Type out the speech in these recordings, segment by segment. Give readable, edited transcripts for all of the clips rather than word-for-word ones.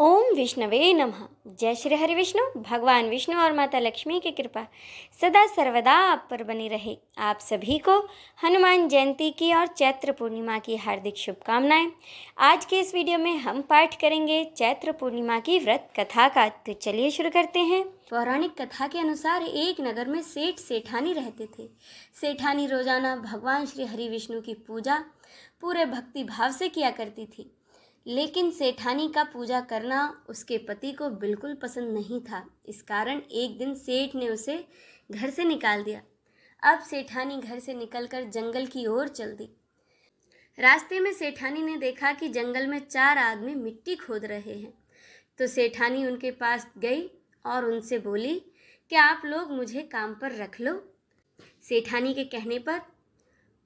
ओम विष्णवे नमः। जय श्री हरि विष्णु। भगवान विष्णु और माता लक्ष्मी की कृपा सदा सर्वदा आप पर बनी रहे। आप सभी को हनुमान जयंती की और चैत्र पूर्णिमा की हार्दिक शुभकामनाएं। आज के इस वीडियो में हम पाठ करेंगे चैत्र पूर्णिमा की व्रत कथा का। तो चलिए शुरू करते हैं। पौराणिक कथा के अनुसार एक नगर में सेठ सेठानी रहते थे। सेठानी रोजाना भगवान श्री हरि विष्णु की पूजा पूरे भक्ति भाव से किया करती थी, लेकिन सेठानी का पूजा करना उसके पति को बिल्कुल पसंद नहीं था। इस कारण एक दिन सेठ ने उसे घर से निकाल दिया। अब सेठानी घर से निकलकर जंगल की ओर चल दी। रास्ते में सेठानी ने देखा कि जंगल में 4 आदमी मिट्टी खोद रहे हैं। तो सेठानी उनके पास गई और उनसे बोली कि आप लोग मुझे काम पर रख लो। सेठानी के कहने पर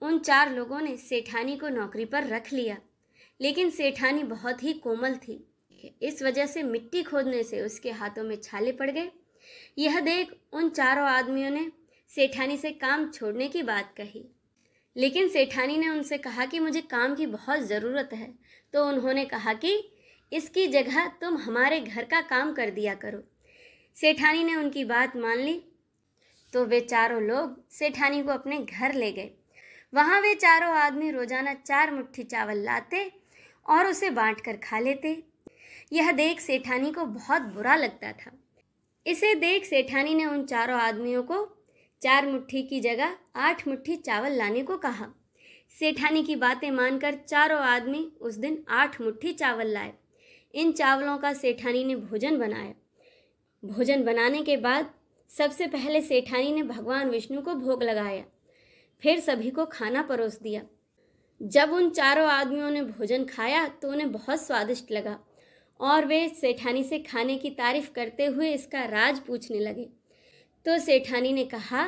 उन 4 लोगों ने सेठानी को नौकरी पर रख लिया, लेकिन सेठानी बहुत ही कोमल थी। इस वजह से मिट्टी खोदने से उसके हाथों में छाले पड़ गए। यह देख उन 4 आदमियों ने सेठानी से काम छोड़ने की बात कही, लेकिन सेठानी ने उनसे कहा कि मुझे काम की बहुत ज़रूरत है। तो उन्होंने कहा कि इसकी जगह तुम हमारे घर का काम कर दिया करो। सेठानी ने उनकी बात मान ली। तो वे 4 लोग सेठानी को अपने घर ले गए। वहाँ वे 4 आदमी रोजाना 4 मुट्ठी चावल लाते और उसे बांट कर खा लेते। यह देख सेठानी को बहुत बुरा लगता था। इसे देख सेठानी ने उन 4 आदमियों को 4 मुट्ठी की जगह 8 मुट्ठी चावल लाने को कहा। सेठानी की बातें मानकर 4 आदमी उस दिन 8 मुट्ठी चावल लाए। इन चावलों का सेठानी ने भोजन बनाया। भोजन बनाने के बाद सबसे पहले सेठानी ने भगवान विष्णु को भोग लगाया, फिर सभी को खाना परोस दिया। जब उन 4 आदमियों ने भोजन खाया तो उन्हें बहुत स्वादिष्ट लगा और वे सेठानी से खाने की तारीफ करते हुए इसका राज पूछने लगे। तो सेठानी ने कहा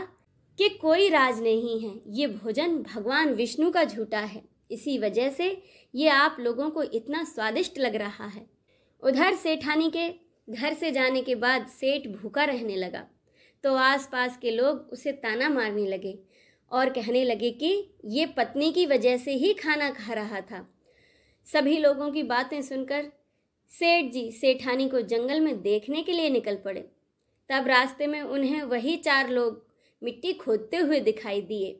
कि कोई राज नहीं है, ये भोजन भगवान विष्णु का झूठा है, इसी वजह से ये आप लोगों को इतना स्वादिष्ट लग रहा है। उधर सेठानी के घर से जाने के बाद सेठ भूखा रहने लगा। तो आसपास के लोग उसे ताना मारने लगे और कहने लगे कि ये पत्नी की वजह से ही खाना खा रहा था। सभी लोगों की बातें सुनकर सेठ जी सेठानी को जंगल में देखने के लिए निकल पड़े। तब रास्ते में उन्हें वही 4 लोग मिट्टी खोदते हुए दिखाई दिए।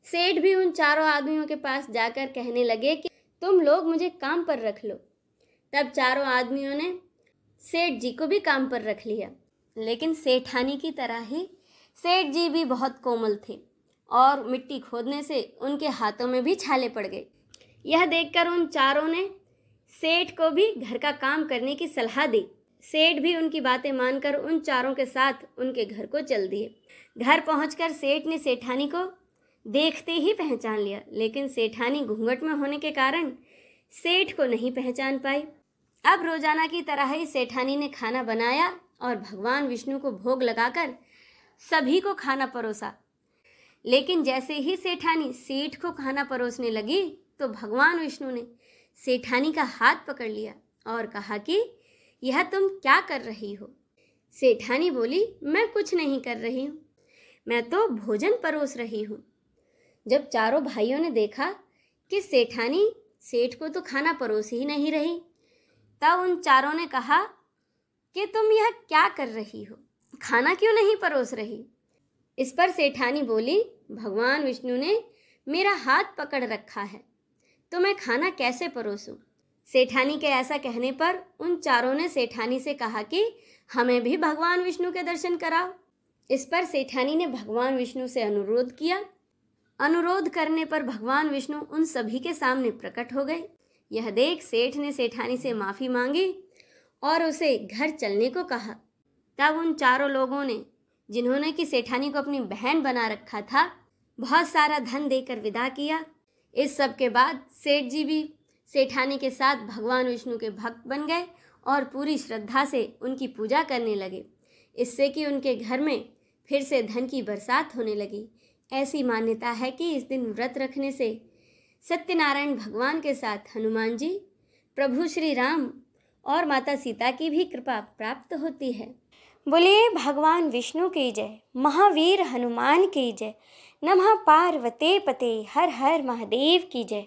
सेठ भी उन 4 आदमियों के पास जाकर कहने लगे कि तुम लोग मुझे काम पर रख लो। तब 4 आदमियों ने सेठ जी को भी काम पर रख लिया, लेकिन सेठानी की तरह ही सेठ जी भी बहुत कोमल थे और मिट्टी खोदने से उनके हाथों में भी छाले पड़ गए। यह देखकर उन 4 ने सेठ को भी घर का काम करने की सलाह दी। सेठ भी उनकी बातें मानकर उन 4 के साथ उनके घर को चल दिए। घर पहुंचकर सेठ ने सेठानी को देखते ही पहचान लिया, लेकिन सेठानी घूंघट में होने के कारण सेठ को नहीं पहचान पाई। अब रोजाना की तरह ही सेठानी ने खाना बनाया और भगवान विष्णु को भोग लगाकर सभी को खाना परोसा। लेकिन जैसे ही सेठानी सेठ को खाना परोसने लगी तो भगवान विष्णु ने सेठानी का हाथ पकड़ लिया और कहा कि यह तुम क्या कर रही हो। सेठानी बोली, मैं कुछ नहीं कर रही हूँ, मैं तो भोजन परोस रही हूँ। जब 4 भाइयों ने देखा कि सेठानी सेठ को तो खाना परोस ही नहीं रही, तब उन 4 ने कहा कि तुम यह क्या कर रही हो, खाना क्यों नहीं परोस रही। इस पर सेठानी बोली, भगवान विष्णु ने मेरा हाथ पकड़ रखा है तो मैं खाना कैसे परोसूं। सेठानी के ऐसा कहने पर उन 4 ने सेठानी से कहा कि हमें भी भगवान विष्णु के दर्शन कराओ। इस पर सेठानी ने भगवान विष्णु से अनुरोध किया। अनुरोध करने पर भगवान विष्णु उन सभी के सामने प्रकट हो गए। यह देख सेठ ने सेठानी से माफ़ी मांगी और उसे घर चलने को कहा। तब उन 4 लोगों ने, जिन्होंने कि सेठानी को अपनी बहन बना रखा था, बहुत सारा धन देकर विदा किया। इस सब के बाद सेठ जी भी सेठानी के साथ भगवान विष्णु के भक्त बन गए और पूरी श्रद्धा से उनकी पूजा करने लगे। इससे कि उनके घर में फिर से धन की बरसात होने लगी। ऐसी मान्यता है कि इस दिन व्रत रखने से सत्यनारायण भगवान के साथ हनुमान जी, प्रभु श्री राम और माता सीता की भी कृपा प्राप्त होती है। बोलिए भगवान विष्णु की जय, महावीर हनुमान की जय, नमः पार्वते पते, हर हर महादेव की जय।